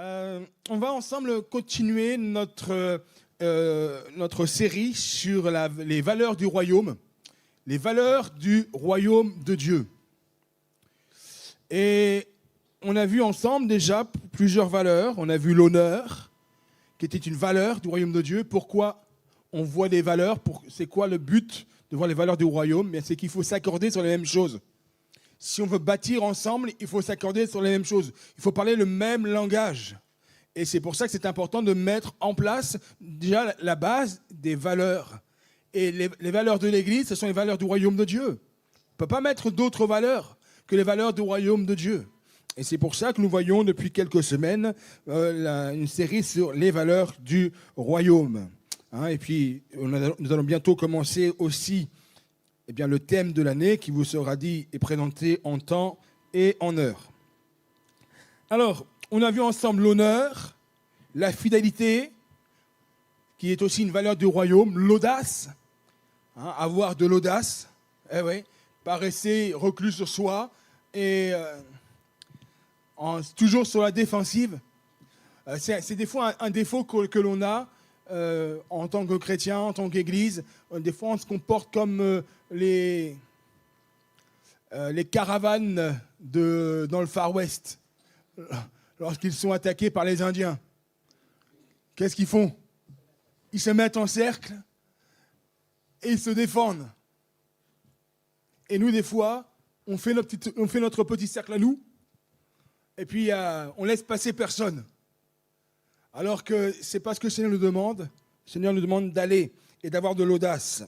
On va ensemble continuer notre série sur les valeurs du royaume, les valeurs du royaume de Dieu. Et on a vu ensemble déjà plusieurs valeurs. On a vu l'honneur, qui était une valeur du royaume de Dieu. Pourquoi on voit des valeurs? C'est quoi le but de voir les valeurs du royaume? C'est qu'il faut s'accorder sur les mêmes choses. Si on veut bâtir ensemble, il faut s'accorder sur les mêmes choses. Il faut parler le même langage. Et c'est pour ça que c'est important de mettre en place déjà la base des valeurs. Et les valeurs de l'Église, ce sont les valeurs du royaume de Dieu. On ne peut pas mettre d'autres valeurs que les valeurs du royaume de Dieu. Et c'est pour ça que nous voyons depuis quelques semaines une série sur les valeurs du royaume. Et puis, nous allons bientôt commencer aussi le thème de l'année qui vous sera dit et présenté en temps et en heure. Alors, on a vu ensemble l'honneur, la fidélité, qui est aussi une valeur du royaume, l'audace, avoir de l'audace, pas rester reclus sur soi et toujours sur la défensive. C'est des fois un défaut que l'on a en tant que chrétien, en tant qu'église. Des fois, on se comporte comme les caravanes dans le Far West, lorsqu'ils sont attaqués par les Indiens. Qu'est-ce qu'ils font? Ils se mettent en cercle et ils se défendent. Et nous, des fois, on fait notre petit cercle à nous, et puis on laisse passer personne. Alors que ce n'est pas ce que le Seigneur nous demande. Le Seigneur nous demande d'aller et d'avoir de l'audace.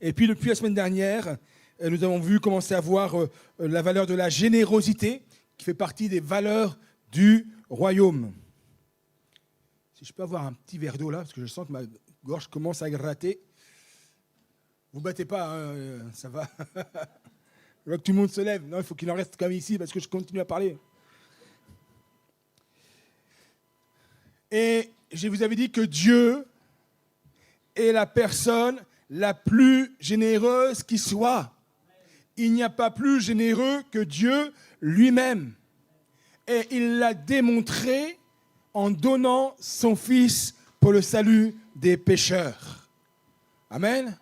Et puis, depuis la semaine dernière, nous avons vu commencer à voir la valeur de la générosité, qui fait partie des valeurs du royaume. Si je peux avoir un petit verre d'eau là, parce que je sens que ma gorge commence à gratter. Vous ne battez pas, ça va. Je vois que tout le monde se lève. Non, il faut qu'il en reste comme ici, parce que je continue à parler. Et je vous avais dit que Dieu est la personne la plus généreuse qui soit. Il n'y a pas plus généreux que Dieu lui-même. Et il l'a démontré en donnant son Fils pour le salut des pécheurs. Amen.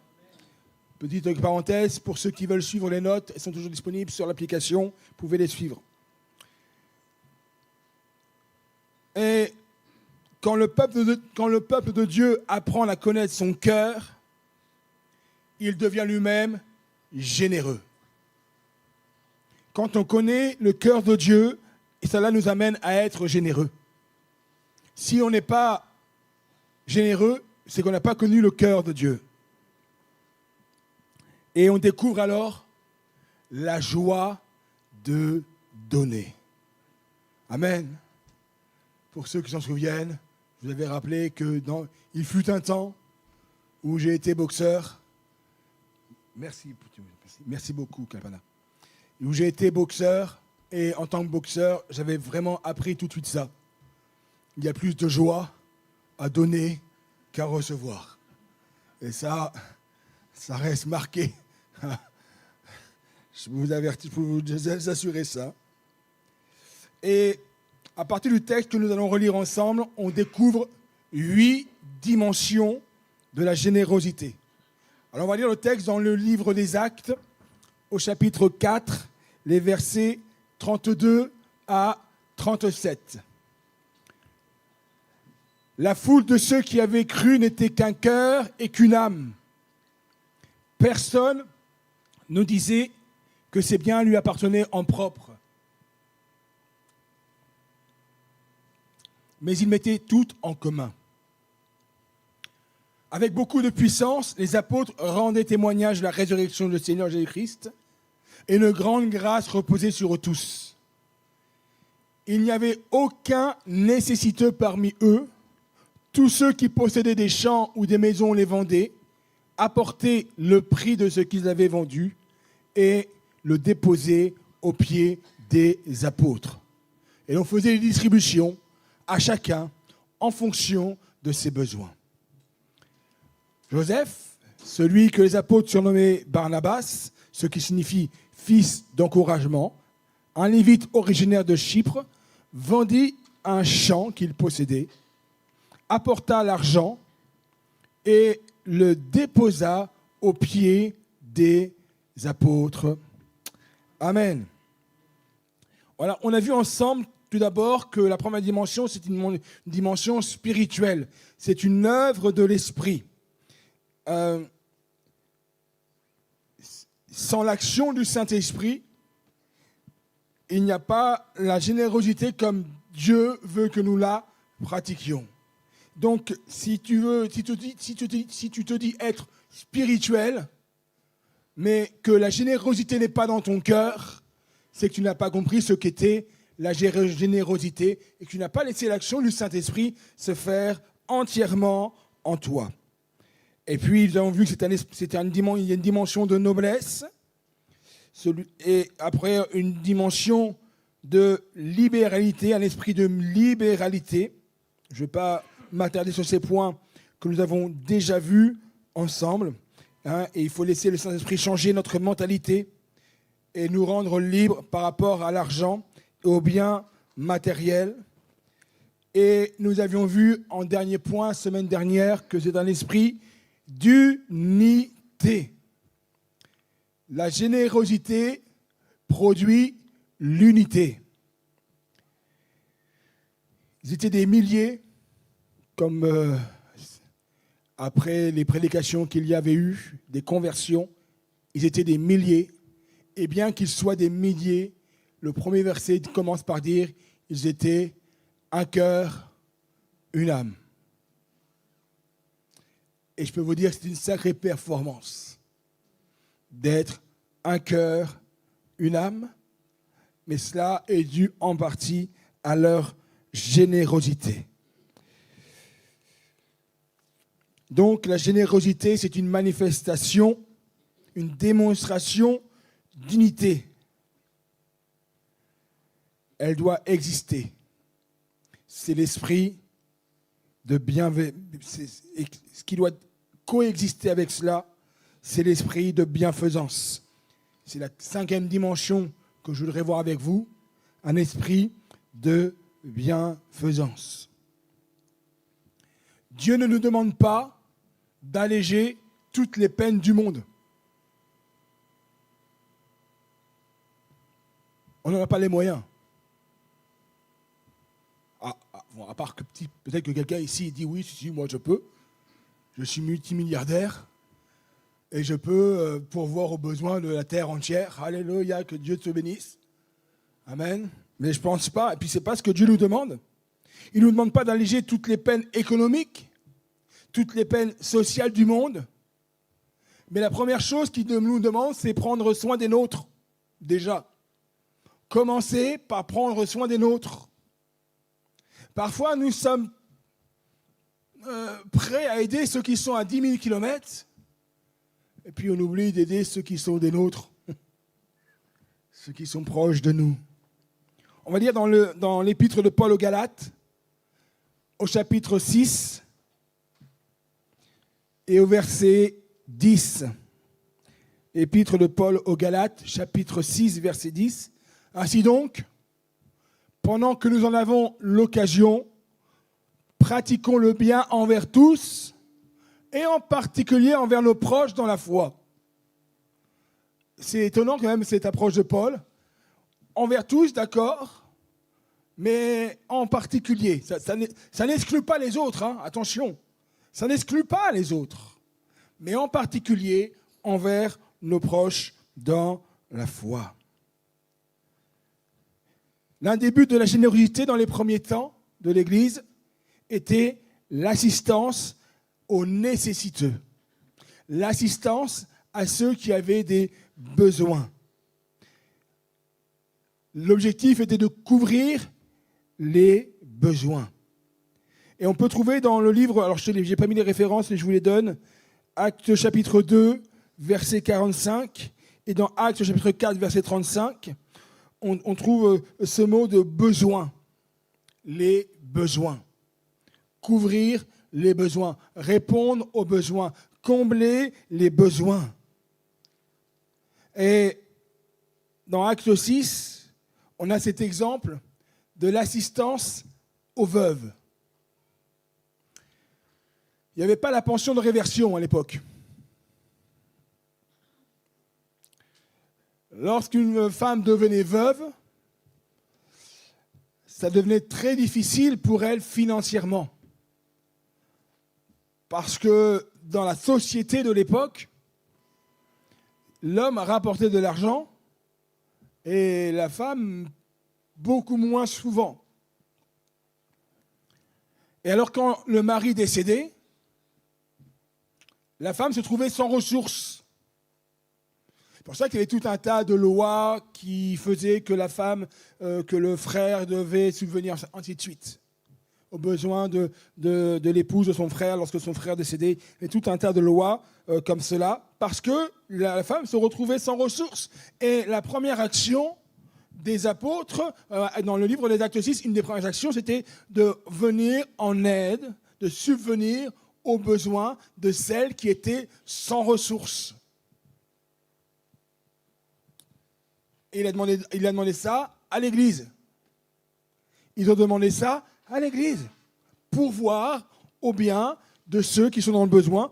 Petite parenthèse, pour ceux qui veulent suivre les notes, elles sont toujours disponibles sur l'application, vous pouvez les suivre. Et quand le peuple de Dieu apprend à connaître son cœur, il devient lui-même généreux. Quand on connaît le cœur de Dieu, cela nous amène à être généreux. Si on n'est pas généreux, c'est qu'on n'a pas connu le cœur de Dieu. Et on découvre alors la joie de donner. Amen. Pour ceux qui s'en souviennent, je vous avais rappelé il fut un temps où j'ai été boxeur. Merci beaucoup, Kalpana. Où j'ai été boxeur, et en tant que boxeur, j'avais vraiment appris tout de suite ça. Il y a plus de joie à donner qu'à recevoir. Et ça reste marqué. Je vous avertis, je peux vous assurer ça. Et à partir du texte que nous allons relire ensemble, on découvre 8 dimensions de la générosité. Alors on va lire le texte dans le livre des Actes, au chapitre 4, les versets 32 à 37. La foule de ceux qui avaient cru n'était qu'un cœur et qu'une âme. Personne ne disait que ses biens lui appartenaient en propre. Mais ils mettaient tout en commun. Avec beaucoup de puissance, les apôtres rendaient témoignage de la résurrection du Seigneur Jésus-Christ, et une grande grâce reposait sur eux tous. Il n'y avait aucun nécessiteux parmi eux. Tous ceux qui possédaient des champs ou des maisons les vendaient, apportaient le prix de ce qu'ils avaient vendu et le déposaient aux pieds des apôtres. Et on faisait des distributions à chacun en fonction de ses besoins. Joseph, celui que les apôtres surnommaient Barnabas, ce qui signifie fils d'encouragement, un lévite originaire de Chypre, vendit un champ qu'il possédait, apporta l'argent et le déposa aux pieds des apôtres. Amen. Voilà, on a vu ensemble tout d'abord que la première dimension, c'est une dimension spirituelle. C'est une œuvre de l'esprit. Sans l'action du Saint-Esprit, il n'y a pas la générosité comme Dieu veut que nous la pratiquions. Donc, si tu te dis être spirituel, mais que la générosité n'est pas dans ton cœur, c'est que tu n'as pas compris ce qu'était la générosité et que tu n'as pas laissé l'action du Saint-Esprit se faire entièrement en toi. Et puis, nous avons vu que il y a une dimension de noblesse, et après une dimension de libéralité, un esprit de libéralité. Je ne vais pas m'attarder sur ces points que nous avons déjà vus ensemble. Et il faut laisser le Saint-Esprit changer notre mentalité et nous rendre libres par rapport à l'argent et aux biens matériels. Et nous avions vu en dernier point, semaine dernière, que c'est un esprit d'unité. La générosité produit l'unité. Ils étaient des milliers, comme après les prédications qu'il y avait eu, des conversions, ils étaient des milliers. Et bien qu'ils soient des milliers, le premier verset commence par dire « Ils étaient un cœur, une âme ». Et je peux vous dire que c'est une sacrée performance d'être un cœur, une âme, mais cela est dû en partie à leur générosité. Donc la générosité, c'est une manifestation, une démonstration d'unité. Elle doit exister. C'est l'esprit de bienveillance. Ce qui doit coexister avec cela, c'est l'esprit de bienfaisance. C'est la 5e dimension que je voudrais voir avec vous, un esprit de bienfaisance. Dieu ne nous demande pas d'alléger toutes les peines du monde. On n'en a pas les moyens. À part que peut-être que quelqu'un ici dit oui, si, moi je peux. Je suis multimilliardaire et je peux pourvoir aux besoins de la terre entière. Alléluia, que Dieu te bénisse. Amen. Mais je ne pense pas. Et puis ce n'est pas ce que Dieu nous demande. Il ne nous demande pas d'alléger toutes les peines économiques, toutes les peines sociales du monde. Mais la première chose qu'il nous demande, c'est prendre soin des nôtres, déjà. Commencez par prendre soin des nôtres. Parfois, nous sommes prêts à aider ceux qui sont à 10 000 kilomètres, et puis on oublie d'aider ceux qui sont des nôtres, ceux qui sont proches de nous. On va lire dans l'épître de Paul aux Galates, au chapitre 6 et au verset 10. Épître de Paul aux Galates, chapitre 6, verset 10. Ainsi donc, pendant que nous en avons l'occasion, pratiquons le bien envers tous et en particulier envers nos proches dans la foi. C'est étonnant quand même cette approche de Paul. Envers tous, d'accord, mais en particulier. Ça n'exclut pas les autres, hein, attention. Ça n'exclut pas les autres, mais en particulier envers nos proches dans la foi. L'un des buts de la générosité dans les premiers temps de l'Église était l'assistance aux nécessiteux, l'assistance à ceux qui avaient des besoins. L'objectif était de couvrir les besoins. Et on peut trouver dans le livre, alors je n'ai pas mis les références, mais je vous les donne, Actes chapitre 2, verset 45, et dans Actes chapitre 4, verset 35, on trouve ce mot de besoin, les besoins. Couvrir les besoins, répondre aux besoins, combler les besoins. Et dans Acte 6, on a cet exemple de l'assistance aux veuves. Il n'y avait pas la pension de réversion à l'époque. Lorsqu'une femme devenait veuve, ça devenait très difficile pour elle financièrement. Parce que dans la société de l'époque, l'homme rapportait de l'argent et la femme beaucoup moins souvent. Et alors quand le mari décédait, la femme se trouvait sans ressources. C'est pour ça qu'il y avait tout un tas de lois qui faisaient que la femme, que le frère devait subvenir, ainsi de suite, aux besoins de l'épouse de son frère lorsque son frère décédait. Et tout un tas de lois comme cela, parce que la femme se retrouvait sans ressources. Et la première action des apôtres, dans le livre des Actes 6, une des premières actions, c'était de venir en aide, de subvenir aux besoins de celles qui étaient sans ressources. Et il a demandé ça à l'Église. Ils ont demandé ça à l'Église. Pourvoir au bien de ceux qui sont dans le besoin,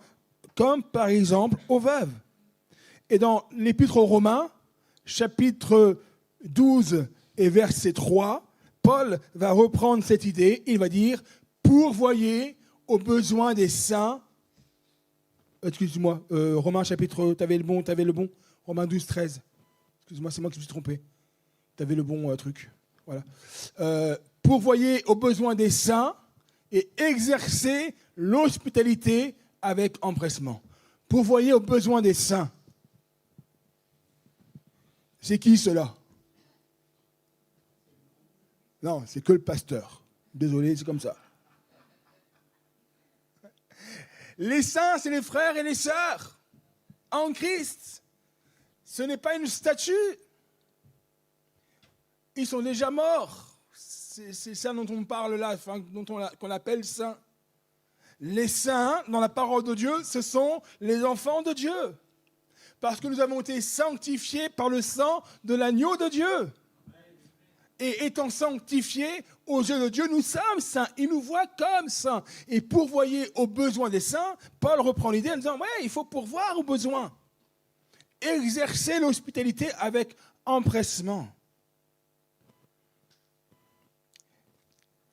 comme par exemple aux veuves. Et dans l'Épître aux Romains, chapitre 12 et verset 3, Paul va reprendre cette idée. Il va dire « Pourvoyez aux besoins des saints ». Excuse-moi, Romains chapitre, t'avais le bon. Romains 12, 13. Excuse-moi, c'est moi qui me suis trompé. T'avais le bon truc. Voilà. Pourvoyez aux besoins des saints et exercez l'hospitalité avec empressement. Pourvoyez aux besoins des saints. C'est qui cela? Non, c'est que le pasteur. Désolé, c'est comme ça. Les saints, c'est les frères et les sœurs en Christ. Ce n'est pas une statue. Ils sont déjà morts. C'est ça dont on parle là, enfin, qu'on appelle saints. Les saints, dans la parole de Dieu, ce sont les enfants de Dieu. Parce que nous avons été sanctifiés par le sang de l'agneau de Dieu. Et étant sanctifiés aux yeux de Dieu, nous sommes saints. Il nous voit comme saints. Et pourvoyer aux besoins des saints, Paul reprend l'idée en disant, ouais, il faut pourvoir aux besoins. Exercer l'hospitalité avec empressement.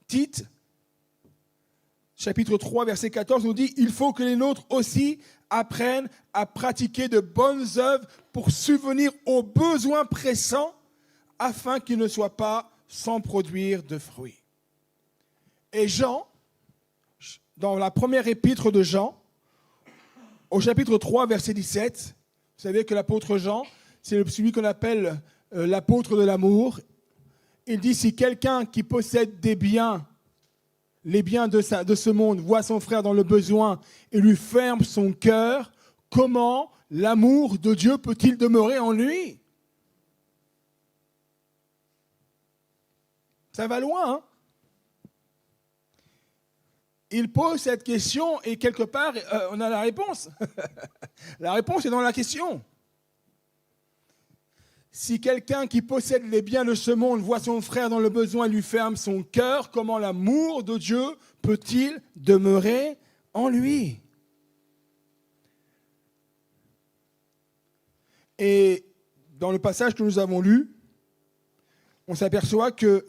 Tite, chapitre 3, verset 14, nous dit « Il faut que les nôtres aussi apprennent à pratiquer de bonnes œuvres pour subvenir aux besoins pressants afin qu'ils ne soient pas sans produire de fruits. » Et Jean, dans la première épître de Jean, au chapitre 3, verset 17, vous savez que l'apôtre Jean, c'est celui qu'on appelle l'apôtre de l'amour. Il dit, si quelqu'un qui possède des biens, les biens de ce monde, voit son frère dans le besoin et lui ferme son cœur, comment l'amour de Dieu peut-il demeurer en lui? Ça va loin, hein? Il pose cette question et quelque part, on a la réponse. La réponse est dans la question. Si quelqu'un qui possède les biens de ce monde voit son frère dans le besoin et lui ferme son cœur, comment l'amour de Dieu peut-il demeurer en lui? Et dans le passage que nous avons lu, on s'aperçoit que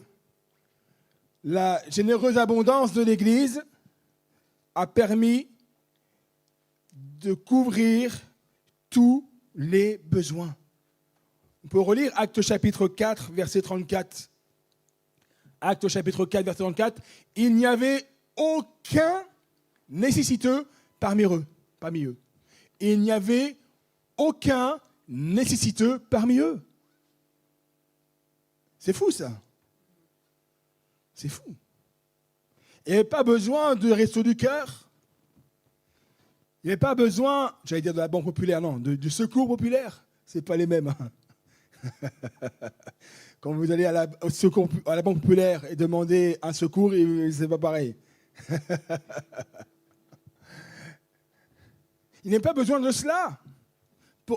la généreuse abondance de l'Église a permis de couvrir tous les besoins. On peut relire Actes chapitre 4, verset 34. Actes chapitre 4, verset 34. Il n'y avait aucun nécessiteux parmi eux. Il n'y avait aucun nécessiteux parmi eux. C'est fou ça. C'est fou. Il n'y avait pas besoin de resto du cœur. Il n'y avait pas besoin, j'allais dire de la banque populaire, non, du secours populaire. Ce n'est pas les mêmes. Quand vous allez à la banque populaire et demander un secours, ce n'est pas pareil. Il n'y a pas besoin de cela.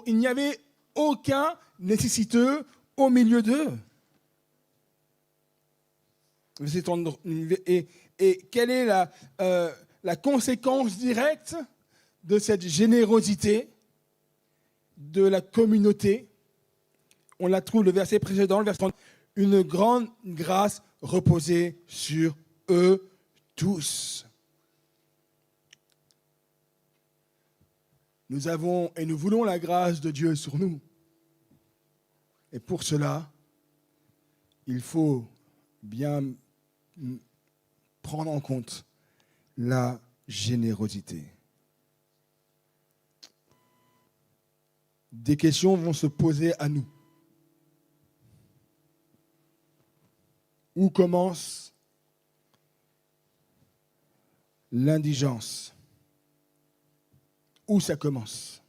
Il n'y avait aucun nécessiteux au milieu d'eux. Verset 30, et quelle est la conséquence directe de cette générosité de la communauté? On la trouve, le verset précédent, le verset 30. Une grande grâce reposait sur eux tous. Nous avons et nous voulons la grâce de Dieu sur nous. Et pour cela, il faut bien prendre en compte la générosité. Des questions vont se poser à nous. Où commence l'indigence? Où ça commence?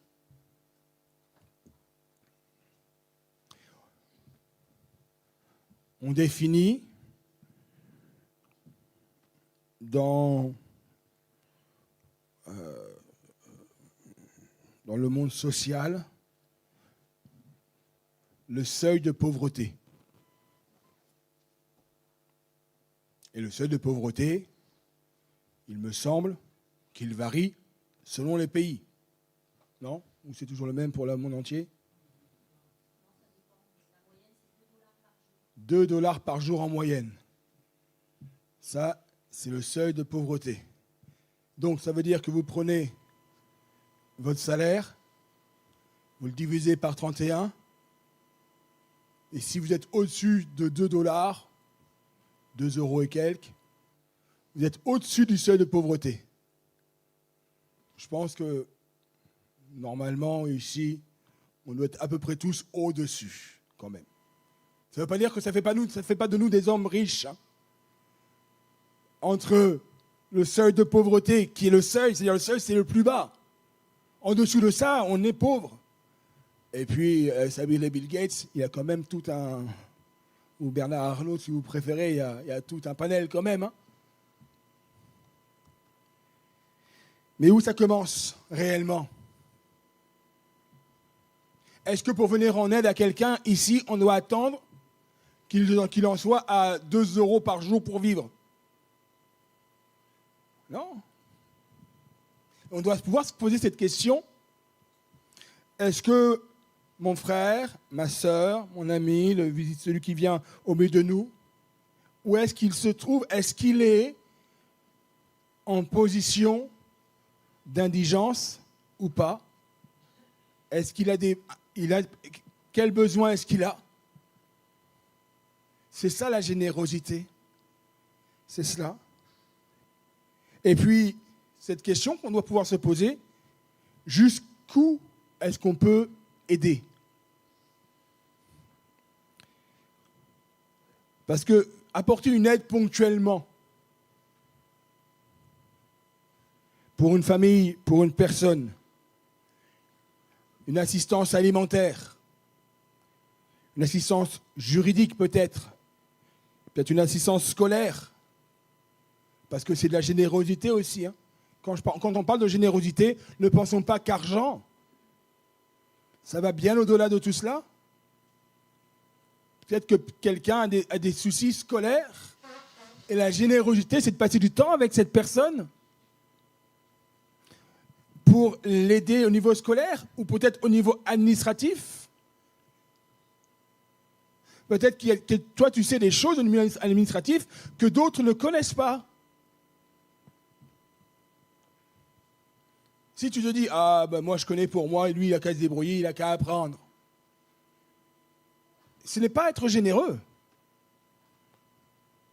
On définit dans le monde social le seuil de pauvreté. Et le seuil de pauvreté, il me semble qu'il varie selon les pays. Non? Ou c'est toujours le même pour le monde entier? 2 $ par jour en moyenne. Ça, c'est le seuil de pauvreté. Donc, ça veut dire que vous prenez votre salaire, vous le divisez par 31, et si vous êtes au-dessus de 2 $, 2 € et quelques, vous êtes au-dessus du seuil de pauvreté. Je pense que, normalement, ici, on doit être à peu près tous au-dessus, quand même. Ça ne veut pas dire que ça ne fait pas de nous des hommes riches. Hein. Entre le seuil de pauvreté, qui est le seuil, c'est-à-dire le seuil, c'est le plus bas. En dessous de ça, on est pauvre. Et puis, Bill Gates, il y a quand même tout un... Ou Bernard Arnault, si vous préférez, il y a tout un panel quand même. Hein. Mais où ça commence réellement? Est-ce que pour venir en aide à quelqu'un, ici, on doit attendre qu'il en soit à 2 € par jour pour vivre? Non. On doit pouvoir se poser cette question. Est-ce que mon frère, ma sœur, mon ami, celui qui vient au milieu de nous, où est-ce qu'il se trouve? Est-ce qu'il est en position d'indigence ou pas? Est-ce qu'il a quel besoin est-ce qu'il a? C'est ça la générosité. C'est cela. Et puis, cette question qu'on doit pouvoir se poser, jusqu'où est-ce qu'on peut aider? Parce que apporter une aide ponctuellement pour une famille, pour une personne, une assistance alimentaire, une assistance juridique peut-être une assistance scolaire, parce que c'est de la générosité aussi. Hein. Quand on parle de générosité, ne pensons pas qu'argent. Ça va bien au-delà de tout cela. Peut-être que quelqu'un a des soucis scolaires et la générosité, c'est de passer du temps avec cette personne pour l'aider au niveau scolaire ou peut-être au niveau administratif. Peut-être que toi, tu sais des choses au niveau administratif que d'autres ne connaissent pas. Si tu te dis, moi je connais pour moi, et lui il a qu'à se débrouiller, il a qu'à apprendre. Ce n'est pas être généreux.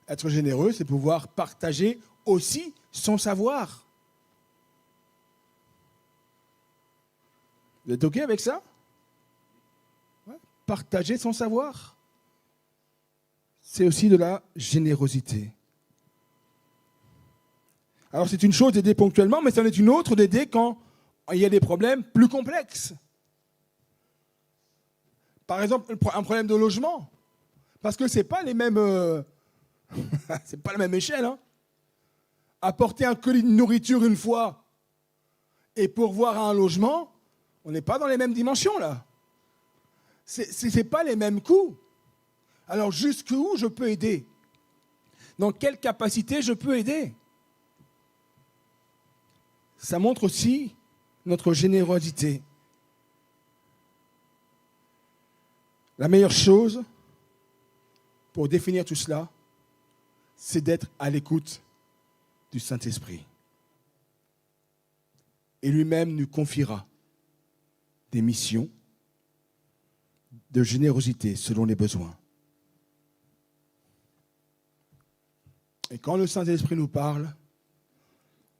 Être généreux, c'est pouvoir partager aussi son savoir. Vous êtes OK avec ça? Ouais. Partager son savoir. C'est aussi de la générosité. Alors c'est une chose d'aider ponctuellement, mais c'en est une autre d'aider quand il y a des problèmes plus complexes. Par exemple, un problème de logement. Parce que ce n'est pas les mêmes... c'est pas la même échelle. Hein. Apporter un colis de nourriture une fois et pourvoir un logement, on n'est pas dans les mêmes dimensions, là. Ce n'est pas les mêmes coûts. Alors, jusqu'où je peux aider? Dans quelle capacité je peux aider? Ça montre aussi notre générosité. La meilleure chose pour définir tout cela, c'est d'être à l'écoute du Saint-Esprit. Et lui-même nous confiera des missions de générosité selon les besoins. Et quand le Saint-Esprit nous parle,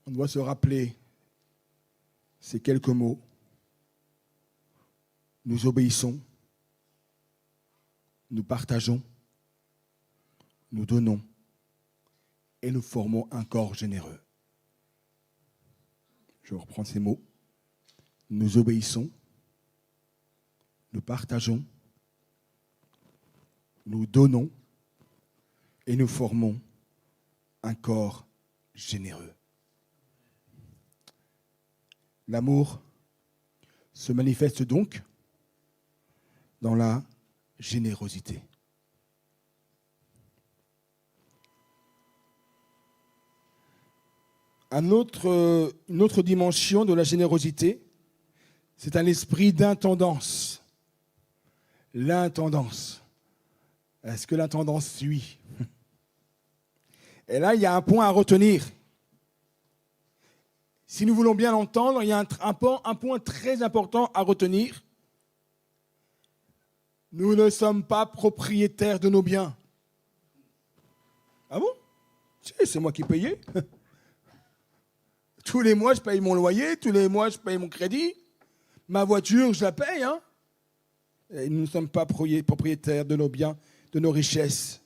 on doit se rappeler ces quelques mots. Nous obéissons, nous partageons, nous donnons et nous formons un corps généreux. Je reprends ces mots. Nous obéissons, nous partageons, nous donnons et nous formons un corps généreux. L'amour se manifeste donc dans la générosité. Une autre dimension de la générosité, c'est un esprit d'intendance. L'intendance. Est-ce que l'intendance suit? Et là, il y a un point à retenir. Si nous voulons bien l'entendre, il y a un point très important à retenir. Nous ne sommes pas propriétaires de nos biens. Ah bon? C'est moi qui payais. Tous les mois, je paye mon loyer. Tous les mois, je paye mon crédit. Ma voiture, je la paye. Hein? Et nous ne sommes pas propriétaires de nos biens, de nos richesses.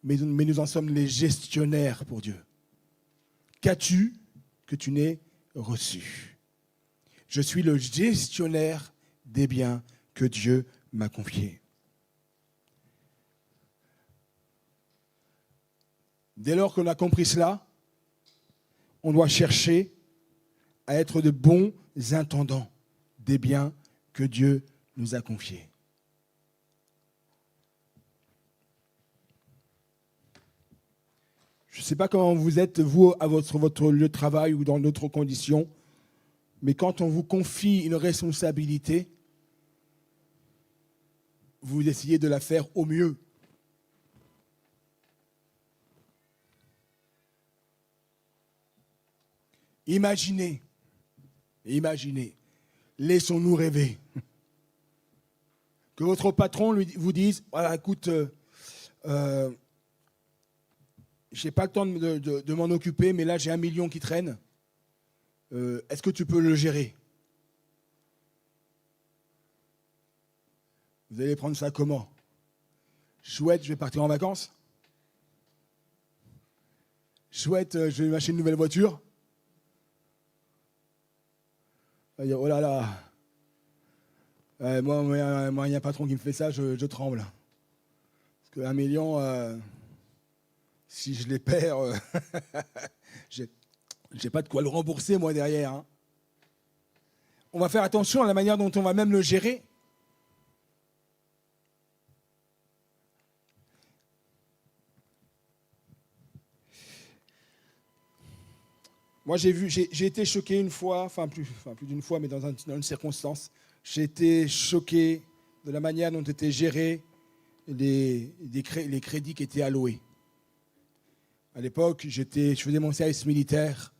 Mais nous en sommes les gestionnaires pour Dieu. Qu'as-tu que tu n'aies reçu? Je suis le gestionnaire des biens que Dieu m'a confiés. Dès lors qu'on a compris cela, on doit chercher à être de bons intendants des biens que Dieu nous a confiés. Je ne sais pas comment vous êtes, vous, à votre lieu de travail ou dans d'autres conditions, mais quand on vous confie une responsabilité, vous essayez de la faire au mieux. Imaginez, laissons-nous rêver. Que votre patron vous dise, voilà, écoute, je n'ai pas le temps de m'en occuper, mais là j'ai 1 million qui traîne. Est-ce que tu peux le gérer? Vous allez prendre ça comment? Chouette, je vais partir en vacances. Chouette, je vais m'acheter une nouvelle voiture. On va dire, oh là là, moi, il y a un patron qui me fait ça, je tremble. Parce que 1 million, si je les perds, j'ai pas de quoi le rembourser, moi, derrière. Hein. On va faire attention à la manière dont on va même le gérer. Moi, j'ai été choqué une fois, plus d'une fois, mais dans une circonstance. J'ai été choqué de la manière dont étaient gérés les crédits qui étaient alloués. À l'époque, je faisais mon service militaire.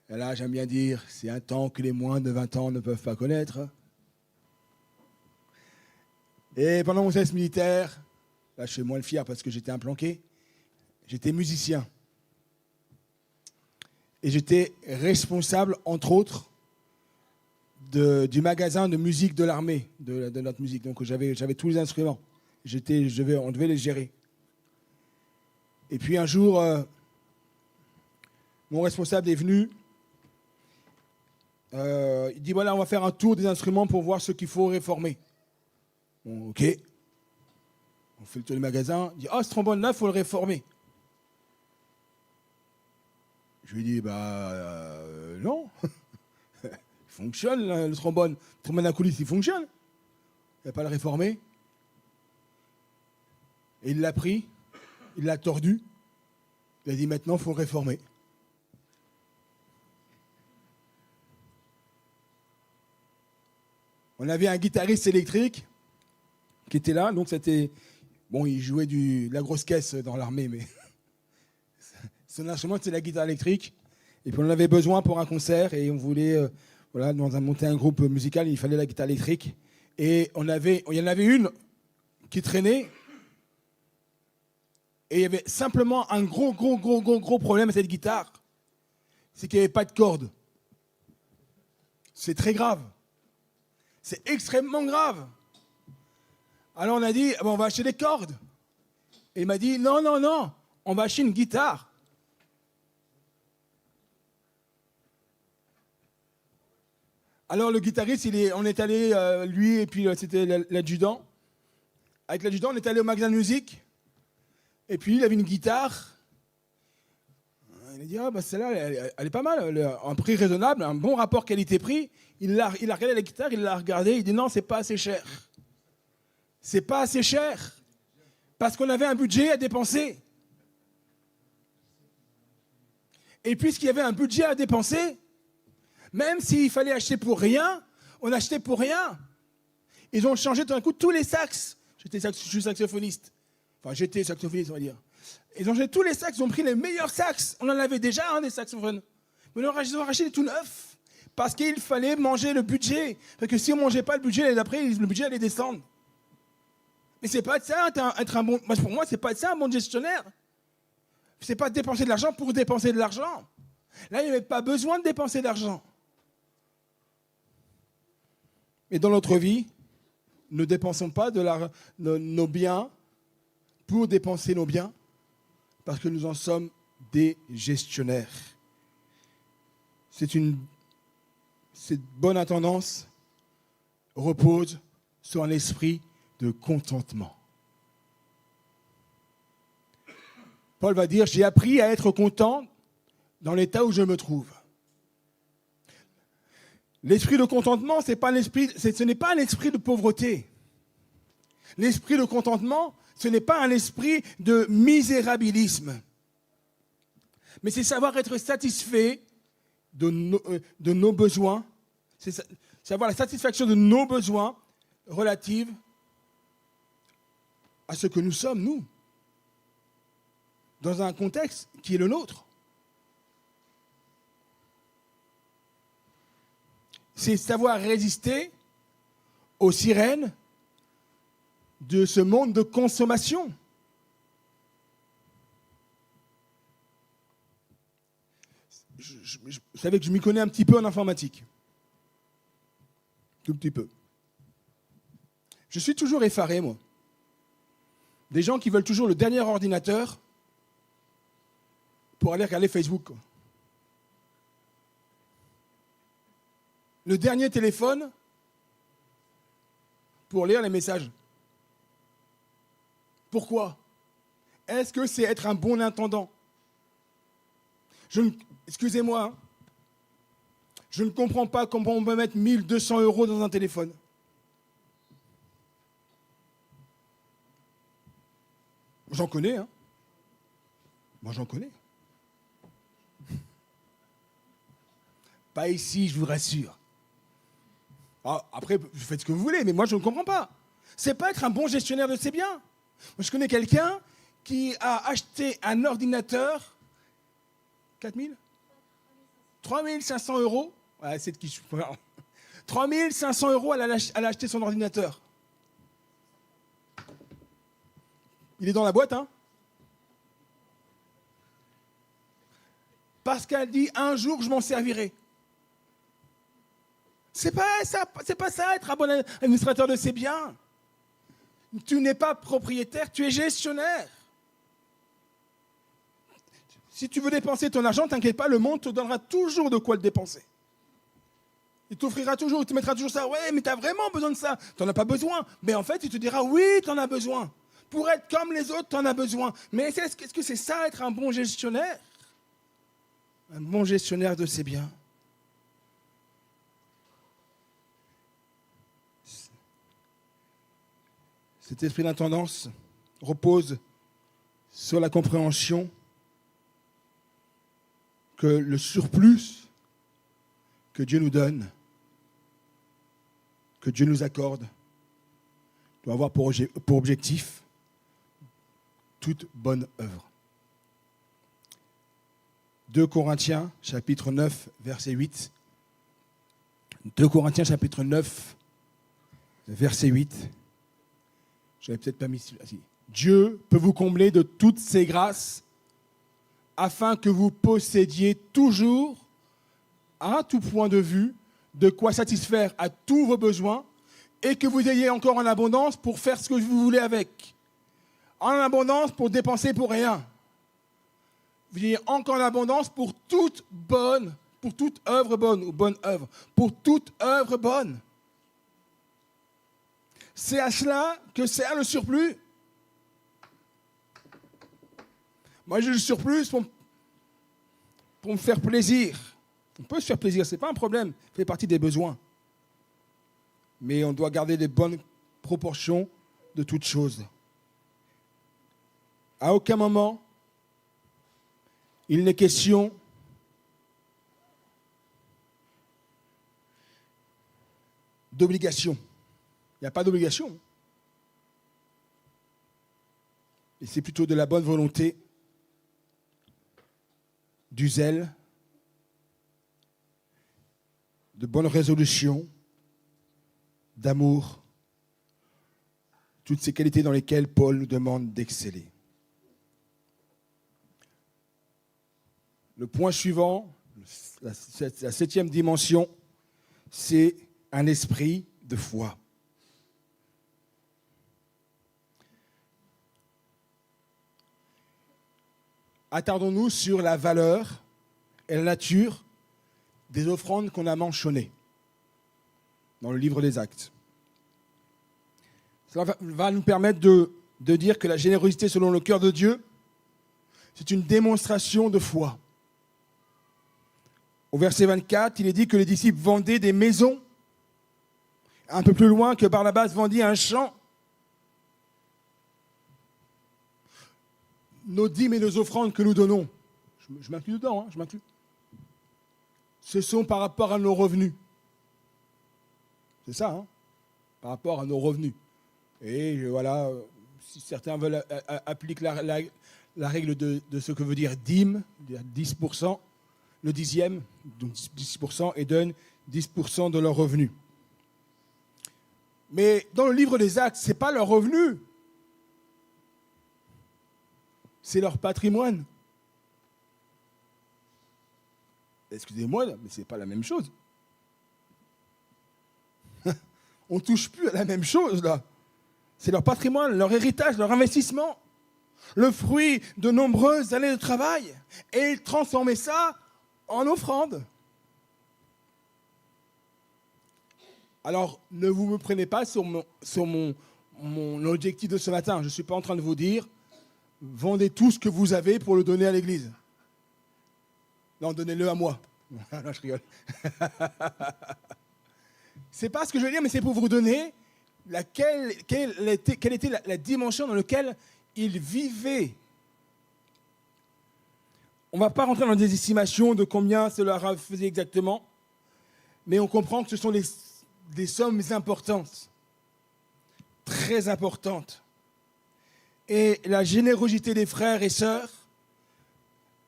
Et là, j'aime bien dire, c'est un temps que les moins de 20 ans ne peuvent pas connaître. Et pendant mon service militaire, là, je suis moins le fier parce que j'étais un planqué, j'étais musicien. Et j'étais responsable, entre autres, du magasin de musique de l'armée, de notre musique. Donc j'avais tous les instruments. On devait les gérer. Et puis un jour, mon responsable est venu. Il dit, voilà, on va faire un tour des instruments pour voir ce qu'il faut réformer. Bon, ok. On fait le tour du magasin. Il dit, ce trombone-là, il faut le réformer. Je lui dis, non. Il fonctionne, le trombone. Le trombone à coulisses, il fonctionne. Il ne va pas le réformer. Et il l'a pris. il l'a tordu. Il a dit maintenant, il faut le réformer. On avait un guitariste électrique qui était là, donc c'était... Bon, il jouait de la grosse caisse dans l'armée, mais son instrument, c'était la guitare électrique. Et puis on en avait besoin pour un concert et on voulait monter un groupe musical, il fallait la guitare électrique. Et il y en avait une qui traînait. Et il y avait simplement un gros problème à cette guitare. C'est qu'il n'y avait pas de cordes. C'est très grave. C'est extrêmement grave. Alors on a dit, on va acheter des cordes. Et il m'a dit, non, on va acheter une guitare. Alors le guitariste, on est allé, lui et puis c'était l'adjudant. Avec l'adjudant, on est allé au magasin de musique. Et puis il avait une guitare. Il a dit, celle-là, elle est pas mal. Un prix raisonnable, un bon rapport qualité-prix. Il a regardé la guitare, il l'a regardée. Il dit, non, c'est pas assez cher. C'est pas assez cher. Parce qu'on avait un budget à dépenser. Et puisqu'il y avait un budget à dépenser, même s'il fallait acheter pour rien, on achetait pour rien. Ils ont changé tout d'un coup tous les sax. Je suis saxophoniste. Enfin, j'étais saxophoniste, on va dire. Ils ont changé tous les sax, ils ont pris les meilleurs sax. On en avait déjà, des saxophones. Mais ils ont racheté tout neuf. Parce qu'il fallait manger le budget. Parce que si on ne mangeait pas le budget, l'année d'après, le budget allait descendre. Mais c'est pas de ça être un bon... Pour moi, c'est pas de ça un bon gestionnaire. C'est pas de dépenser de l'argent pour dépenser de l'argent. Là, il n'y avait pas besoin de dépenser d'argent. Mais dans notre vie, ne dépensons pas nos biens pour dépenser nos biens, parce que nous en sommes des gestionnaires. Cette bonne intendance repose sur un esprit de contentement. Paul va dire, j'ai appris à être content dans l'état où je me trouve. L'esprit de contentement, ce n'est pas un esprit de pauvreté. L'esprit de contentement, ce n'est pas un esprit de misérabilisme. Mais c'est savoir être satisfait de nos besoins. C'est avoir la satisfaction de nos besoins relatifs à ce que nous sommes, nous, dans un contexte qui est le nôtre. C'est savoir résister aux sirènes de ce monde de consommation. Vous savez que je m'y connais un petit peu en informatique. Tout petit peu. Je suis toujours effaré, moi. Des gens qui veulent toujours le dernier ordinateur pour aller regarder Facebook, quoi. Le dernier téléphone pour lire les messages. Pourquoi? Est-ce que c'est être un bon intendant? Excusez-moi, hein, je ne comprends pas comment on peut mettre 1200 € dans un téléphone. J'en connais, hein. Moi, j'en connais. Pas ici, je vous rassure. Après, vous faites ce que vous voulez, mais moi, je ne comprends pas. C'est pas être un bon gestionnaire de ses biens. Moi, je connais quelqu'un qui a acheté un ordinateur, 4 000 3 500 €. Ouais, c'est de qui je parle. 3 500 €, elle a acheté son ordinateur. Il est dans la boîte, hein. Parce qu'elle dit, un jour, je m'en servirai. C'est pas ça, être un bon administrateur de ses biens. Tu n'es pas propriétaire, tu es gestionnaire. Si tu veux dépenser ton argent, t'inquiète pas, le monde te donnera toujours de quoi le dépenser. Il t'offrira toujours, il te mettra toujours ça. Ouais, mais tu as vraiment besoin de ça. Tu n'en as pas besoin. Mais en fait, il te dira, oui, tu en as besoin. Pour être comme les autres, tu en as besoin. Mais est-ce que c'est ça, être un bon gestionnaire? Un bon gestionnaire de ses biens. Cet esprit d'intendance repose sur la compréhension que le surplus que Dieu nous donne, que Dieu nous accorde, doit avoir pour objectif toute bonne œuvre. 2 Corinthiens, chapitre 9, verset 8. 2 Corinthiens, chapitre 9, verset 8. Je n'avais peut-être pas mis celui-là. Dieu peut vous combler de toutes ses grâces afin que vous possédiez toujours, à tout point de vue, de quoi satisfaire à tous vos besoins et que vous ayez encore en abondance pour faire ce que vous voulez avec. En abondance pour dépenser pour rien. Vous ayez encore en abondance pour toute œuvre bonne ou bonne œuvre, pour toute œuvre bonne. C'est à cela que sert le surplus. Moi, j'ai le surplus pour me faire plaisir. On peut se faire plaisir, ce n'est pas un problème, ça fait partie des besoins. Mais on doit garder les bonnes proportions de toutes choses. À aucun moment, il n'est question d'obligation. Il n'y a pas d'obligation. Et c'est plutôt de la bonne volonté, du zèle, de bonnes résolutions, d'amour, toutes ces qualités dans lesquelles Paul nous demande d'exceller. Le point suivant, la 7e dimension, c'est un esprit de foi. Attardons-nous sur la valeur et la nature des offrandes qu'on a mentionnées dans le livre des Actes. Cela va nous permettre de dire que la générosité selon le cœur de Dieu, c'est une démonstration de foi. Au verset 24, il est dit que les disciples vendaient des maisons, un peu plus loin que Barnabas vendit un champ. Nos dîmes et nos offrandes que nous donnons, je m'inclus dedans, je m'inclus. Ce sont par rapport à nos revenus. C'est ça, par rapport à nos revenus. Et voilà, si certains veulent appliquer la règle de ce que veut dire dîme, 10%, le dixième, donc 10%, et donnent 10% de leurs revenus. Mais dans le livre des Actes, ce n'est pas leur revenu. C'est leur patrimoine. Excusez-moi, mais ce n'est pas la même chose. On ne touche plus à la même chose, là. C'est leur patrimoine, leur héritage, leur investissement. Le fruit de nombreuses années de travail. Et ils transformaient ça en offrande. Alors, ne vous me prenez pas sur mon objectif de ce matin. Je ne suis pas en train de vous dire vendez tout ce que vous avez pour le donner à l'église. Non, donnez-le à moi. Non, je rigole. C'est pas ce que je veux dire, mais c'est pour vous donner quelle était la dimension dans laquelle ils vivaient. On ne va pas rentrer dans des estimations de combien cela faisait exactement, mais on comprend que ce sont des sommes importantes, très importantes. Et la générosité des frères et sœurs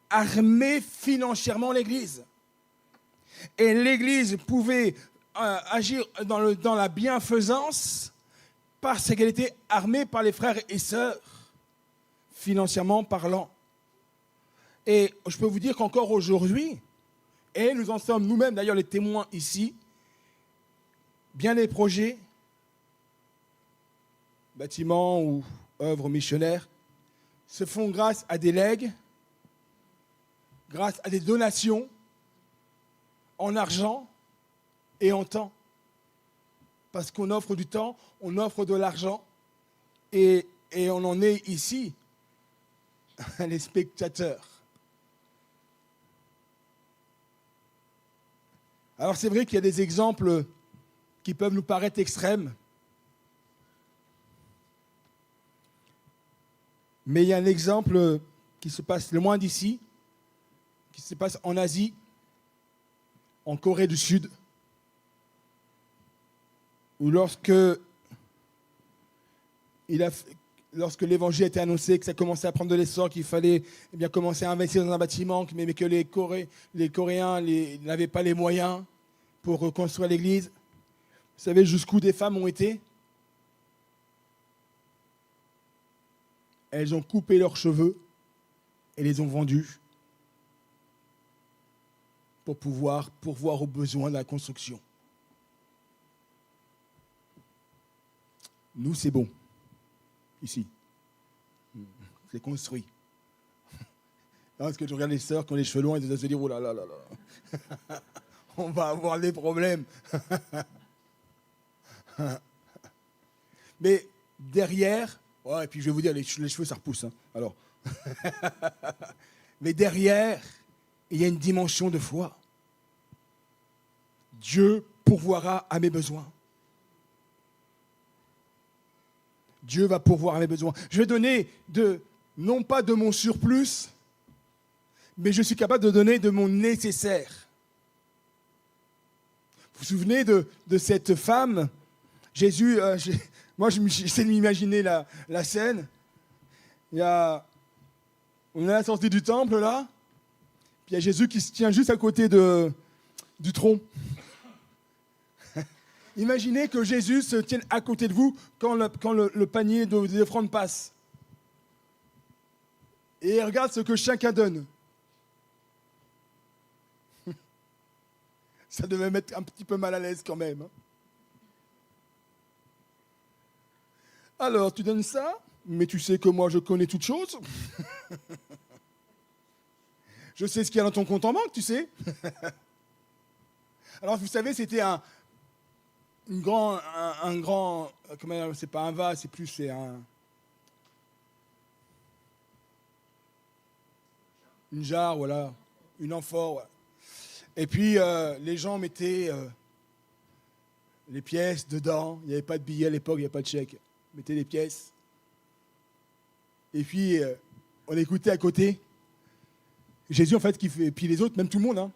armait financièrement l'Église. Et l'Église pouvait agir dans la bienfaisance parce qu'elle était armée par les frères et sœurs, financièrement parlant. Et je peux vous dire qu'encore aujourd'hui, et nous en sommes nous-mêmes d'ailleurs les témoins ici, bien des projets, bâtiments ou œuvres missionnaires, se font grâce à des legs, grâce à des donations en argent et en temps. Parce qu'on offre du temps, on offre de l'argent et on en est ici, les spectateurs. Alors c'est vrai qu'il y a des exemples qui peuvent nous paraître extrêmes. Mais il y a un exemple qui se passe loin d'ici, qui se passe en Asie, en Corée du Sud, où lorsque l'évangile a été annoncé, que ça commençait à prendre de l'essor, qu'il fallait commencer à investir dans un bâtiment, mais que les Coréens n'avaient pas les moyens pour reconstruire l'église. Vous savez jusqu'où des femmes ont été? Elles ont coupé leurs cheveux et les ont vendus pour pouvoir pourvoir aux besoins de la construction. Nous, c'est bon. Ici. C'est construit. Parce que je regarde les sœurs qui ont les cheveux longs et elles doivent se dire, oh là là là là, on va avoir des problèmes. Mais derrière, et puis je vais vous dire, les cheveux ça repousse. Alors. Mais derrière, il y a une dimension de foi. Dieu pourvoira à mes besoins. Dieu va pourvoir à mes besoins. Je vais donner non pas de mon surplus, mais je suis capable de donner de mon nécessaire. Vous vous souvenez de cette femme? Jésus, moi j'essaie de m'imaginer la scène. On est à la sortie du temple là, puis il y a Jésus qui se tient juste à côté du tronc. Imaginez que Jésus se tienne à côté de vous quand le panier des offrandes passe. Et il regarde ce que chacun donne. Ça devait mettre un petit peu mal à l'aise quand même. Alors, tu donnes ça, mais tu sais que moi, je connais toutes choses. Je sais ce qu'il y a dans ton compte en banque, tu sais. Alors, vous savez, c'était un grand, comment, c'est pas un vase, c'est une jarre, voilà, une amphore. Voilà. Et puis, les gens mettaient les pièces dedans. Il n'y avait pas de billets à l'époque, il n'y avait pas de chèque. Ils mettaient les pièces. Et puis, on écoutait à côté. Jésus, en fait, qui fait, et puis les autres, même tout le monde,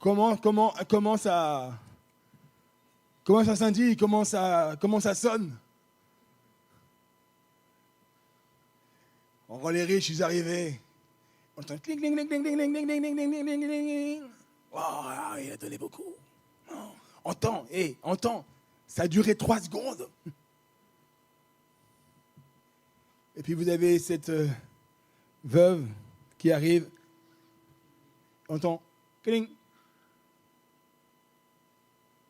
Comment ça s'indique, comment ça sonne. On voit les riches, ils arrivaient. On entend cling, cling, cling, cling, cling, cling, cling, cling, cling, cling, cling, cling. Oh, il a donné beaucoup. Entends. Ça a duré 3 secondes. Et puis vous avez cette veuve qui arrive. On entend cling.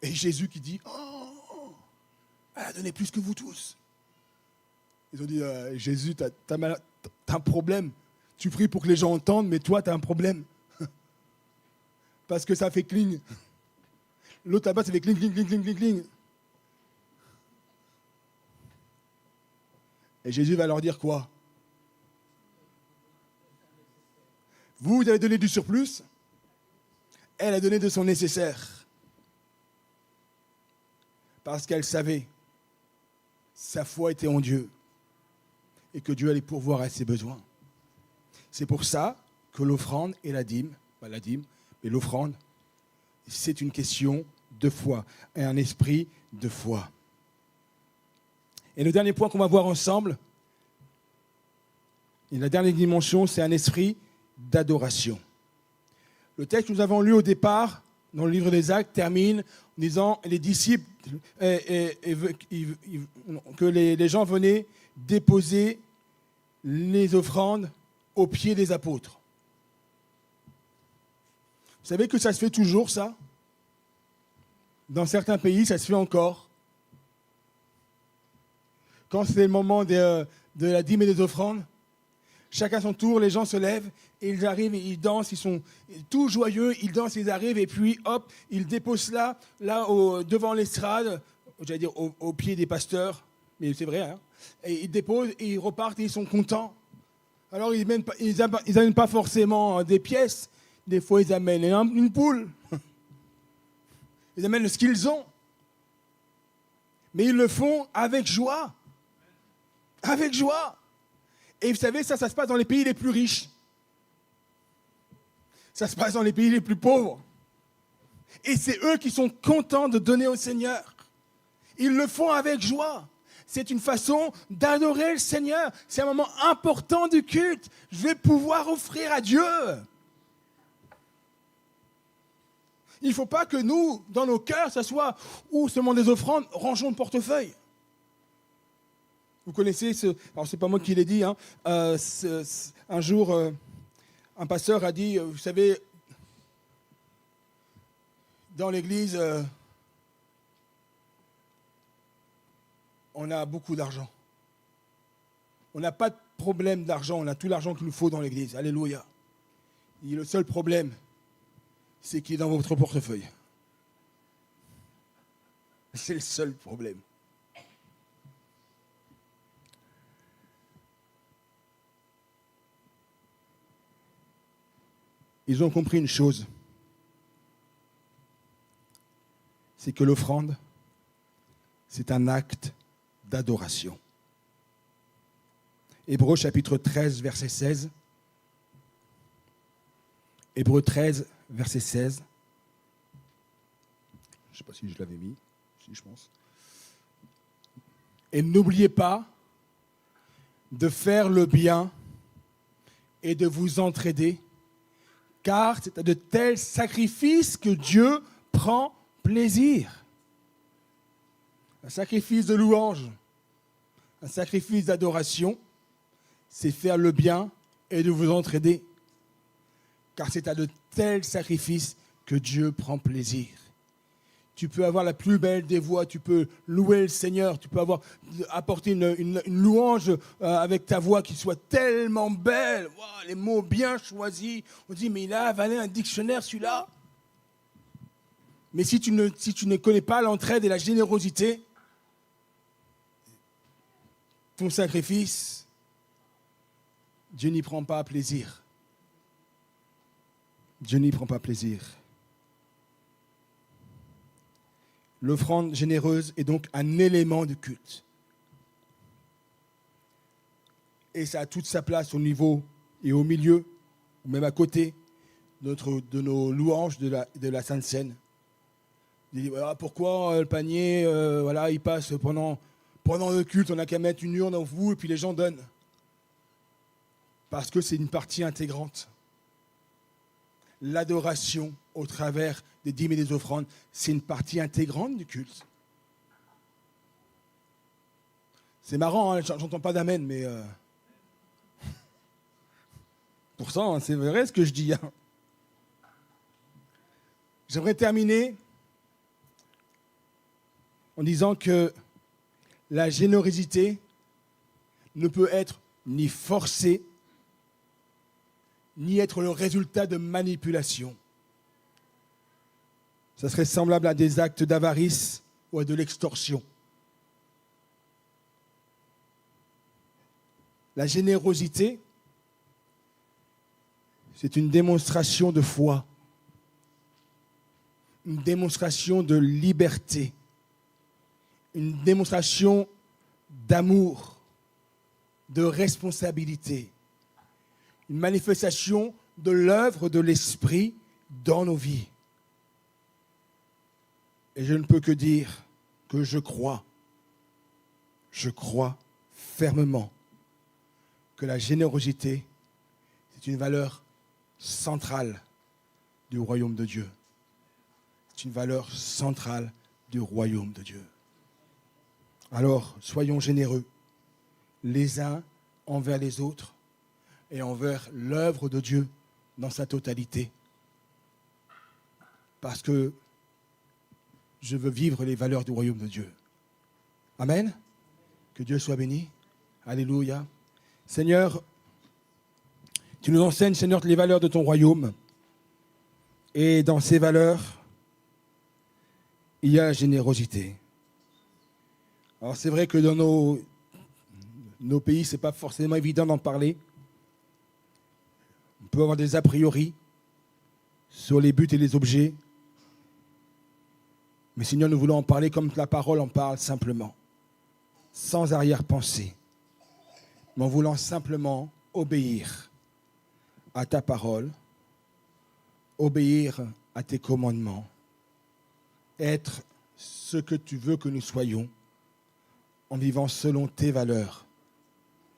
Et Jésus qui dit, elle a donné plus que vous tous. Ils ont dit, Jésus, t'as un problème. Tu pries pour que les gens entendent, mais toi, t'as un problème. Parce que ça fait cling. L'autre là-bas, ça fait cling, cling, cling, cling, cling, cling. Et Jésus va leur dire quoi? Vous avez donné du surplus. Elle a donné de son nécessaire. Parce qu'elle savait, sa foi était en Dieu et que Dieu allait pourvoir à ses besoins. C'est pour ça que l'offrande et la dîme, mais l'offrande, c'est une question de foi et un esprit de foi. Et le dernier point qu'on va voir ensemble, et la dernière dimension, c'est un esprit d'adoration. Le texte que nous avons lu au départ, dans le livre des Actes, termine en disant les disciples, que les gens venaient déposer les offrandes aux pieds des apôtres. Vous savez que ça se fait toujours, ça? Dans certains pays, ça se fait encore. Quand c'est le moment de la dîme et des offrandes, chacun son tour, les gens se lèvent, et ils arrivent, et ils dansent, ils sont tout joyeux, ils dansent, ils arrivent, et puis hop, ils déposent là devant l'estrade, j'allais dire au pied des pasteurs, mais c'est vrai, et ils déposent, et ils repartent, et ils sont contents. Alors ils n'amènent pas forcément des pièces, des fois ils amènent une poule, ils amènent ce qu'ils ont, mais ils le font avec joie. Avec joie. Et vous savez, ça se passe dans les pays les plus riches. Ça se passe dans les pays les plus pauvres. Et c'est eux qui sont contents de donner au Seigneur. Ils le font avec joie. C'est une façon d'adorer le Seigneur. C'est un moment important du culte. Je vais pouvoir offrir à Dieu. Il ne faut pas que nous, dans nos cœurs, ça soit ou seulement des offrandes, rangeons le portefeuille. Vous connaissez alors c'est pas moi qui l'ai dit, hein, un jour, un pasteur a dit, vous savez, dans l'église, on a beaucoup d'argent. On n'a pas de problème d'argent, on a tout l'argent qu'il nous faut dans l'église. Alléluia. Et le seul problème, c'est qu'il est dans votre portefeuille. C'est le seul problème. Ils ont compris une chose, c'est que l'offrande, c'est un acte d'adoration. Hébreux chapitre 13, verset 16. Hébreux 13, verset 16. Je ne sais pas si je l'avais mis, si je pense. Et n'oubliez pas de faire le bien et de vous entraider, car c'est à de tels sacrifices que Dieu prend plaisir. Un sacrifice de louange, un sacrifice d'adoration, c'est faire le bien et de vous entraider. Car c'est à de tels sacrifices que Dieu prend plaisir. Tu peux avoir la plus belle des voix, tu peux louer le Seigneur, tu peux apporter une louange avec ta voix qui soit tellement belle, wow, les mots bien choisis. On dit, mais il a avalé un dictionnaire celui-là. Mais si tu ne connais pas l'entraide et la générosité, ton sacrifice, Dieu n'y prend pas plaisir. Dieu n'y prend pas plaisir. L'offrande généreuse est donc un élément de culte. Et ça a toute sa place au niveau et au milieu, ou même à côté de nos louanges de la Sainte Seine. Voilà, pourquoi le panier, il passe pendant le culte, on n'a qu'à mettre une urne en vous et puis les gens donnent. Parce que c'est une partie intégrante. L'adoration au travers des dîmes et des offrandes, c'est une partie intégrante du culte. C'est marrant, hein, j'entends pas d'amen, mais pourtant, hein, c'est vrai ce que je dis. Hein. J'aimerais terminer en disant que la générosité ne peut être ni forcée, ni être le résultat de manipulation. Ça serait semblable à des actes d'avarice ou à de l'extorsion. La générosité, c'est une démonstration de foi, une démonstration de liberté, une démonstration d'amour, de responsabilité, une manifestation de l'œuvre de l'Esprit dans nos vies. Et je ne peux que dire que je crois fermement que la générosité, c'est une valeur centrale du royaume de Dieu. C'est une valeur centrale du royaume de Dieu. Alors, soyons généreux, les uns envers les autres et envers l'œuvre de Dieu dans sa totalité. Parce que je veux vivre les valeurs du royaume de Dieu. Amen. Que Dieu soit béni. Alléluia. Seigneur, tu nous enseignes, Seigneur, les valeurs de ton royaume. Et dans ces valeurs, il y a la générosité. Alors c'est vrai que dans nos pays, ce n'est pas forcément évident d'en parler. On peut avoir des a priori sur les buts et les objets. Mais Seigneur, nous voulons en parler comme la parole en parle simplement, sans arrière-pensée. mais en voulant simplement obéir à ta parole, obéir à tes commandements, être ce que tu veux que nous soyons, en vivant selon tes valeurs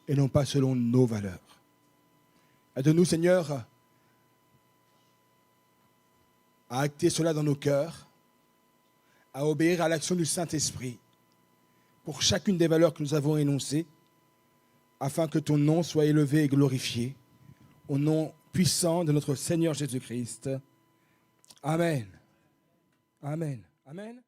et non pas selon nos valeurs. Aide-nous, Seigneur, à acter cela dans nos cœurs, à obéir à l'action du Saint-Esprit pour chacune des valeurs que nous avons énoncées, afin que ton nom soit élevé et glorifié, au nom puissant de notre Seigneur Jésus-Christ. Amen. Amen. Amen.